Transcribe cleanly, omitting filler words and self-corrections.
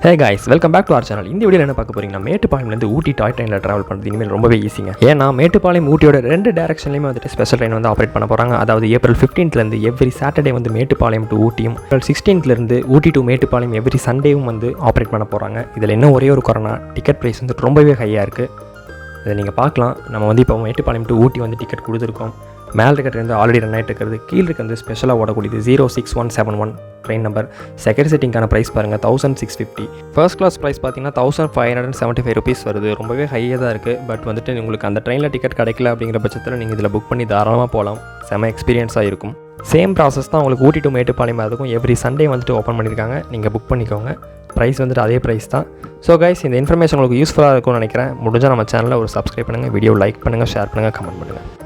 Hey guys, welcome back to our channel. இந்த வீடியோல என்ன பார்க்க போறீங்கன்னா மேட்டுப்பாளையம்லேருந்து ஊட்டி டாய் ட்ரெயினில் ட்ராவல் பண்ணுறது இனிமேல் ரொம்பவே ஈஸிங்க. ஏன்னா மேட்டுப்பாளையம் ஊட்டியோட ரெண்டு டைரக்ஷன்லையுமே வந்துட்டு ஸ்பெஷல் ட்ரெயின் வந்து ஆப்ரேட் பண்ண போகிறாங்க. அதாவது ஏப்ரல் 15th எவ்ரி சாட்டர்டே வந்து மேட்டுப்பாளையம் டு ஊட்டியும், April 16th Ooty to Mettupalayam every சண்டேவும் வந்து ஆப்ரேட் பண்ண போகிறாங்க. இதில் இன்னும் ஒரே ஒரு கொரோனா டிக்கெட் ப்ரைஸ் வந்து ரொம்பவே ஹையாக இருக்குது. இதை நீங்கள் பார்க்கலாம். நம்ம வந்து இப்போ மேட்டுப்பாளையம் டு ஊட்டி வந்து டிக்கெட் கொடுத்துருக்கோம். மேல் இருக்கிறது வந்து ஆல்ரெடி ரன் ஆகிட்டு இருக்கிறது, கீழே இருக்கிறது ஸ்பெஷலாக ஓடக்கூடியது 06171 ட்ரெயின் நம்பர். செகண்ட் செட்டிங்கான ப்ரைஸ் பாருங்கள் 1650. ஃபர்ஸ்ட் கிளாஸ் ப்ரைஸ் பார்த்தீங்கன்னா 1575 ருபீஸ் வருது. ரொம்பவே ஹையாக தான் இருக்குது. பட் வந்துட்டு உங்களுக்கு அந்த ட்ரெயினில் டிக்கெட் கிடைக்கல அப்படிங்கிற பட்சத்தில் நீங்கள் இதில் புக் பண்ணி தாராளமாக போகலாம். செம எக்ஸ்பீரியன்ஸாக இருக்கும். சேம் ப்ராசஸ் தான் உங்களுக்கு ஊட்டி டு மேட்டுப்பாளையம் அதுக்கும் எவ்ரி சண்டே வந்துட்டு ஓப்பன் பண்ணியிருக்காங்க. நீங்கள் புக் பண்ணிக்கோங்க. ப்ரைஸ் வந்துட்டு அதே ப்ரைஸ் தான். ஸோ கைஸ், இந்த இன்ஃபர்மேஷன் உங்களுக்கு யூஸ்ஃபுல்லாக இருக்கும்னு நினைக்கிறேன். முடிஞ்சால் நம்ம சேனலில் ஒரு சப்ஸ்கிரைப் பண்ணுங்கள், வீடியோ லைக் பண்ணுங்கள், ஷேர் பண்ணுங்கள், கமெண்ட் பண்ணுங்கள்.